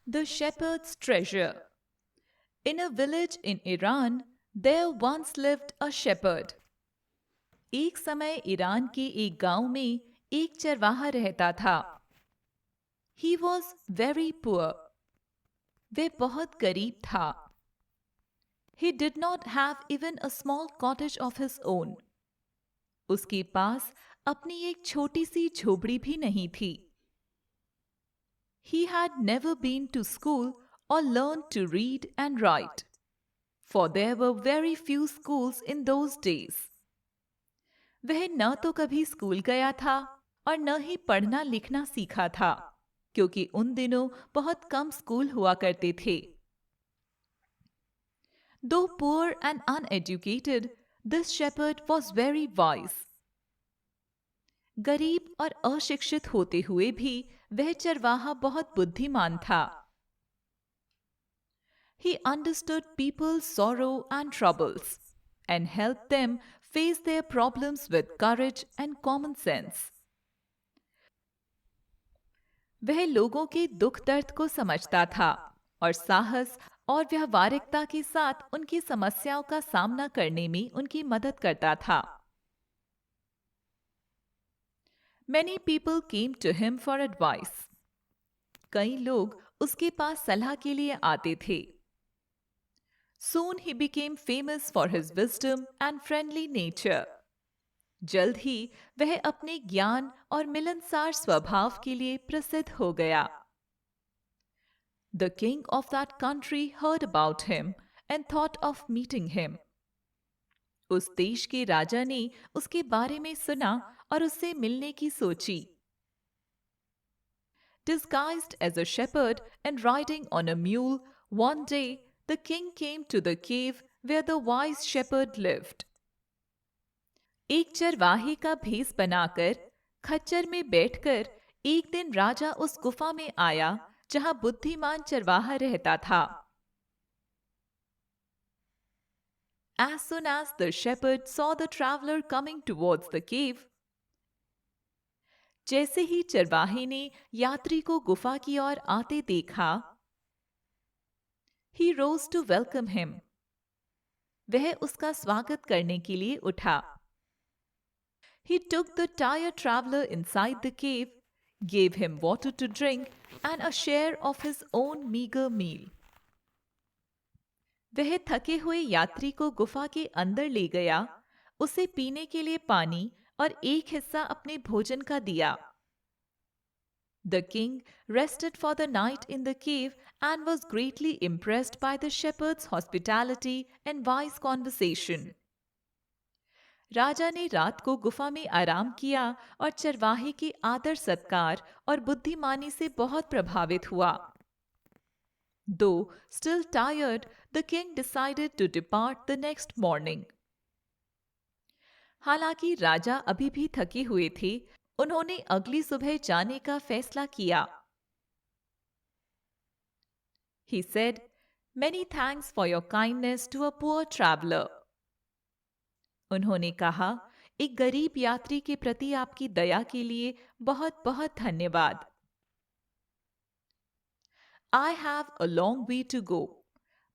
The Shepherd's Treasure. In a village in Iran, there once lived a shepherd. एक समय Iran के एक गांव में एक चरवाहा रहता था. He was very poor. वह बहुत गरीब था. He did not have even a small cottage of his own. उसके पास अपनी एक छोटी सी झोपड़ी भी नहीं थी. He had never been to school or learned to read and write, for there were very few schools in those days. वह न तो कभी स्कूल गया था और न ही पढ़ना लिखना सीखा था, क्योंकि उन दिनों बहुत कम स्कूल हुआ करते थे. Though poor and uneducated, this shepherd was very wise. गरीब और अशिक्षित होते हुए भी वह चरवाहा बहुत बुद्धिमान था. He understood people's sorrow and troubles and helped them face their problems with courage and common sense. वह लोगों के दुख दर्द को समझता था और साहस और व्यावहारिकता के साथ उनकी समस्याओं का सामना करने में उनकी मदद करता था. Many people came to him for advice. कई लोग उसके पास सलाह के लिए आते थे. Soon he became famous for his wisdom and friendly nature. जल्द ही वह अपने ज्ञान और मिलनसार स्वभाव के लिए प्रसिद्ध हो गया. The king of that country heard about him and thought of meeting him. उस देश के राजा ने उसके बारे में सुना और उससे मिलने की सोची. Disguised as a shepherd and riding on a mule, one day the king came to the cave where the wise shepherd lived. एक चरवाहे का भेष बनाकर खच्चर में बैठकर एक दिन राजा उस गुफा में आया जहां बुद्धिमान चरवाहा रहता था. As soon as the shepherd saw the traveler coming towards the cave, जैसे ही चरवाहे ने यात्री को गुफा की ओर आते देखा, he rose to welcome him. वह उसका स्वागत करने के लिए उठा. He took the tired traveler inside the cave, gave him water to drink and a share of his own meager meal. वह थके हुए यात्री को गुफा के अंदर ले गया, उसे पीने के लिए पानी और एक हिस्सा अपने भोजन का दिया. The king rested for the night in the cave and was greatly impressed by the shepherd's hospitality and wise conversation. राजा ने रात को गुफा में आराम किया और चरवाहे के आदर सत्कार और बुद्धिमानी से बहुत प्रभावित हुआ. Though still tired, the king decided to depart the next morning. हालांकि राजा अभी भी थके हुए थे, उन्होंने अगली सुबह जाने का फैसला किया. He said, "Many thanks for your kindness to a poor traveler." उन्होंने कहा, एक गरीब यात्री के प्रति आपकी दया के लिए बहुत बहुत धन्यवाद. I have a long way to go.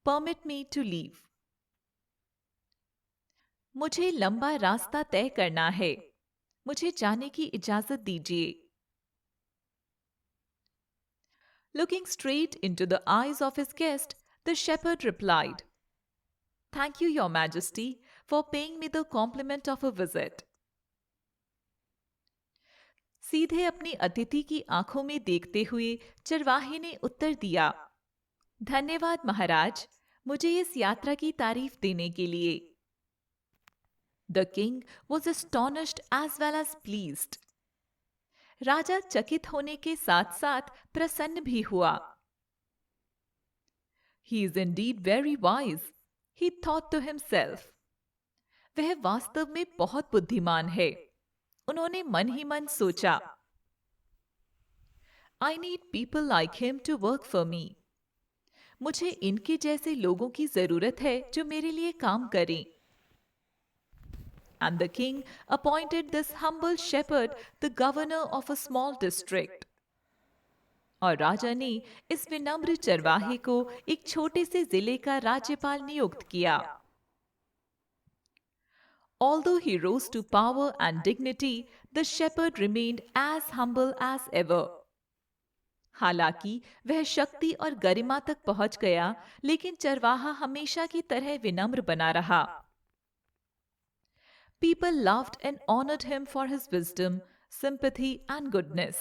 Permit me to leave. मुझे लंबा रास्ता तय करना है. मुझे जाने की इजाजत दीजिए. Looking straight into the eyes of his guest, the shepherd replied, "Thank you, Your Majesty, for paying me the compliment of a visit." सीधे अपनी अतिथि की आंखों में देखते हुए चरवाहे ने उत्तर दिया, धन्यवाद महाराज, मुझे इस यात्रा की तारीफ देने के लिए. The king was astonished as well as pleased. राजा चकित होने के साथ साथ प्रसन्न भी हुआ. He is indeed very wise, he thought to himself. वह वास्तव में बहुत बुद्धिमान है, उन्होंने मन ही मन सोचा. I need people like him to work for me. मुझे इनके जैसे लोगों की जरूरत है जो मेरे लिए काम करें. And the king appointed this humble shepherd the governor of a small district. और राजा ने इस विनम्र चरवाहे को एक छोटे से जिले का राज्यपाल नियुक्त किया। Although he rose to power and dignity, the shepherd remained as humble as ever. हालांकि वह शक्ति और गरिमा तक पहुंच गया, लेकिन चरवाहा हमेशा की तरह विनम्र बना रहा। People loved and honored him for his wisdom, sympathy and goodness.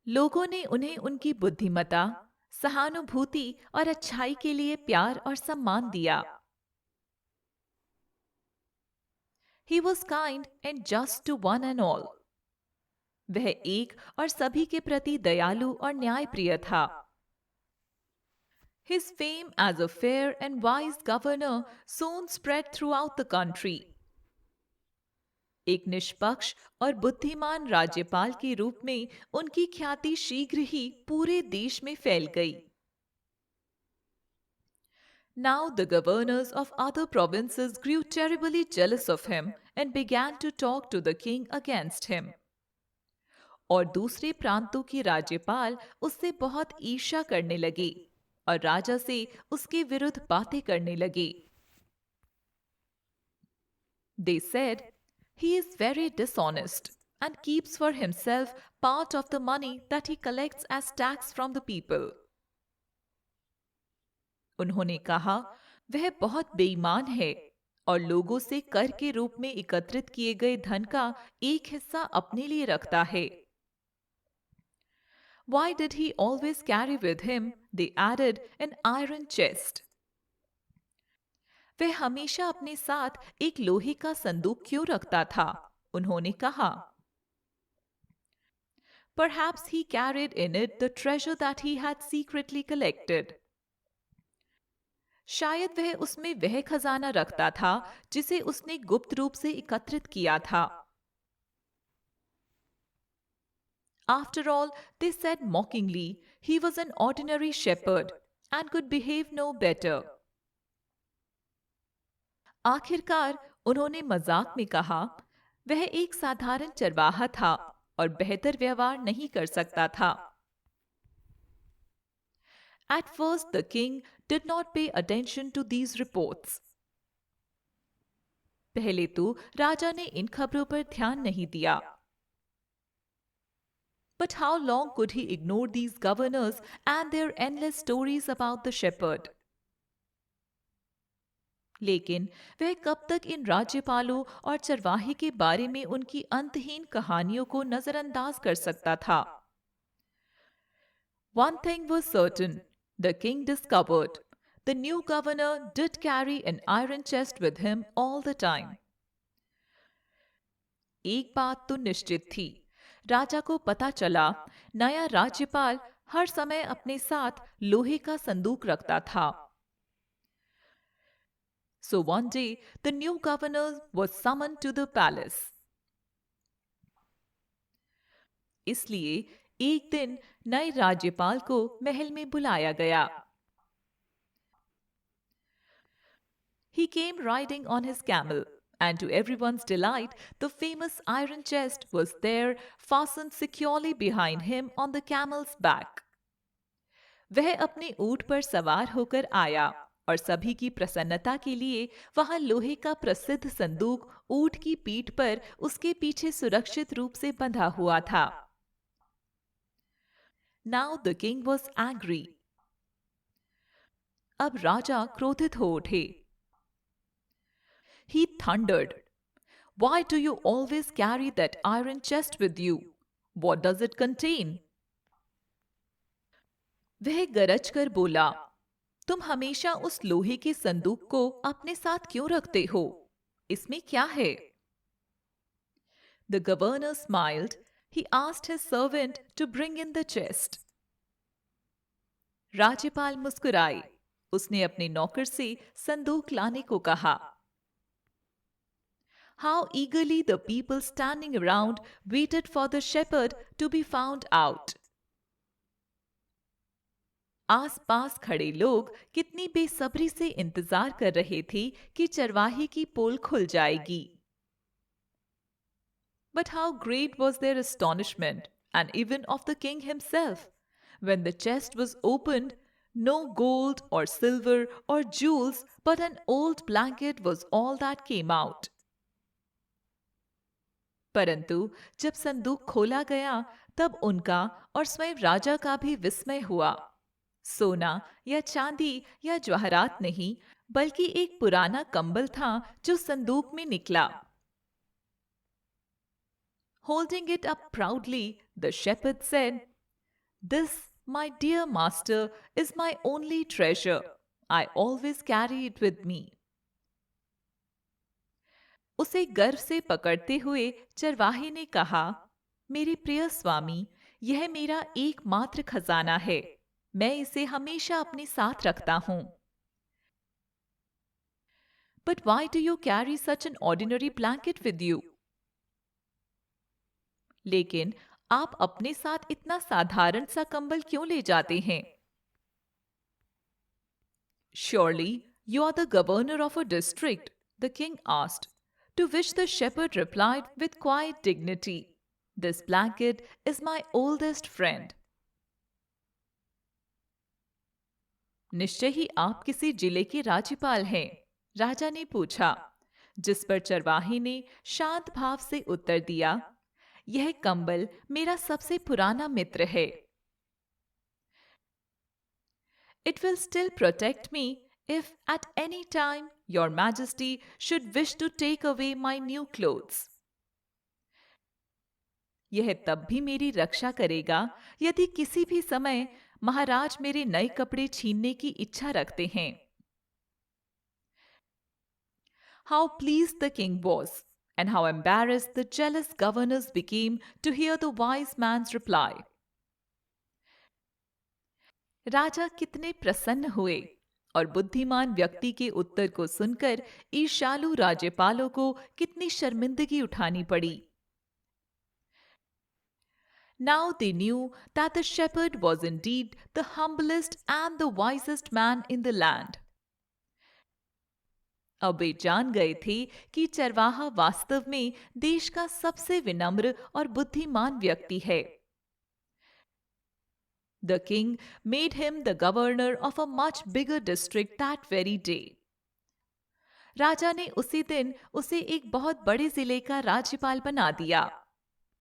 लोगों ने उन्हें उनकी बुद्धिमता, सहानुभूति और अच्छाई के लिए प्यार और सम्मान दिया। He was kind and just to one and all. वह एक और सभी के प्रति दयालु और न्यायप्रिय था। His fame as a fair and wise governor soon spread throughout the country. एक निष्पक्ष और बुद्धिमान राज्यपाल के रूप में उनकी ख्याति शीघ्र ही पूरे देश में फैल गई। Now the governors of other provinces grew terribly jealous of him and began to talk to the king against him. और दूसरे प्रांतों के राज्यपाल उससे बहुत ईर्ष्या करने लगे और राजा से उसके विरुद्ध बातें करने लगे। They said, "He is very dishonest and keeps for himself part of the money that he collects as tax from the people." उन्होंने कहा, वह बहुत बेईमान है और लोगों से कर के रूप में एकत्रित किए गए धन का एक हिस्सा अपने लिए रखता है। Why did he always carry with him, they added, an iron chest? वह हमेशा अपने साथ एक लोहे का संदूक क्यों रखता था? उन्होंने कहा। Perhaps he carried in it the treasure that he had secretly collected. शायद वह उसमें वह खजाना रखता था जिसे उसने गुप्त रूप से एकत्रित किया था। After all, they said mockingly, he was an ordinary shepherd and could behave no better. आखिरकार उन्होंने मजाक में कहा, वह एक साधारण चरवाहा था और बेहतर व्यवहार नहीं कर सकता था। At first, the king did not pay attention to these reports. पहले तो राजा ने इन खबरों पर ध्यान नहीं दिया। But how long could he ignore these governors and their endless stories about the shepherd? लेकिन वह कब तक इन राज्यपालों और चरवाहे के बारे में उनकी अंतहीन कहानियों को नजरअंदाज कर सकता था? One thing was certain. The king discovered the new governor did carry an iron chest with him all the time. एक बात तो निश्चित थी, राजा को पता चला नया राज्यपाल हर समय अपने साथ लोहे का संदूक रखता था। So one day the new governor was summoned to the palace. इसलिए एक दिन नए राज्यपाल को महल में बुलाया गया। He came riding on his camel, and to everyone's delight, the famous iron chest was there, fastened securely behind him on the camel's back. वह अपने ऊंट पर सवार होकर आया और सभी की प्रसन्नता के लिए वहां लोहे का प्रसिद्ध संदूक ऊंट की पीठ पर उसके पीछे सुरक्षित रूप से बंधा हुआ था। Now the king was angry. अब राजा क्रोधित हो उठे। He thundered, "Why do you always carry that iron chest with you? What does it contain?" वह गरज कर बोला, तुम हमेशा उस लोहे के संदूक को अपने साथ क्यों रखते हो? इसमें क्या है? The governor smiled. He asked his servant to bring in the chest. राज्यपाल मुस्कुराए। उसने अपने नौकर से संदूक लाने को कहा। How eagerly the people standing around waited for the shepherd to be found out. आस-पास खड़े लोग कितनी बेसब्री से इंतजार कर रहे थे कि चरवाहे की पोल खुल जाएगी। But how great was their astonishment and even of the king himself. When the chest was opened, no gold or silver or jewels, but an old blanket was all that came out. परंतु जब संदूक खोला गया, तब उनका और स्वयं राजा का भी विस्मय हुआ। सोना या चांदी या जवाहरात नहीं, बल्कि एक पुराना कंबल था जो संदूक में निकला। Holding it up proudly, the shepherd said, "This, my dear master, is my only treasure. I always carry it with me." उसे गर्व से पकड़ते हुए चरवाहे ने कहा, मेरे प्रिय स्वामी, यह मेरा एकमात्र खजाना है। मैं इसे हमेशा अपने साथ रखता हूं। But why do you carry such an ordinary blanket with you? लेकिन आप अपने साथ इतना साधारण सा कंबल क्यों ले जाते हैं? Surely you are the governor of a district, the king asked, to which the shepherd replied with quiet dignity, "This blanket is my oldest friend." निश्चय ही आप किसी जिले के राज्यपाल हैं, राजा ने पूछा, जिस पर चरवाहे ने शांत भाव से उत्तर दिया, यह कंबल मेरा सबसे पुराना मित्र है। It will still protect me if at any time your majesty should wish to take away my new clothes. यह तब भी मेरी रक्षा करेगा यदि किसी भी समय महाराज मेरे नए कपड़े छीनने की इच्छा रखते हैं। How pleased the king was, and how embarrassed the jealous governors became to hear the wise man's reply. राजा कितने प्रसन्न हुए और बुद्धिमान व्यक्ति के उत्तर को सुनकर ईर्ष्यालु राज्यपालों को कितनी शर्मिंदगी उठानी पड़ी। Now they knew that the shepherd was indeed the humblest and the wisest man in the land. अब वे जान गए थे कि चरवाहा वास्तव में देश का सबसे विनम्र और बुद्धिमान व्यक्ति है। The king made him the governor of a much bigger district that very day. राजा ने उसी दिन उसे एक बहुत बड़े जिले का राज्यपाल बना दिया।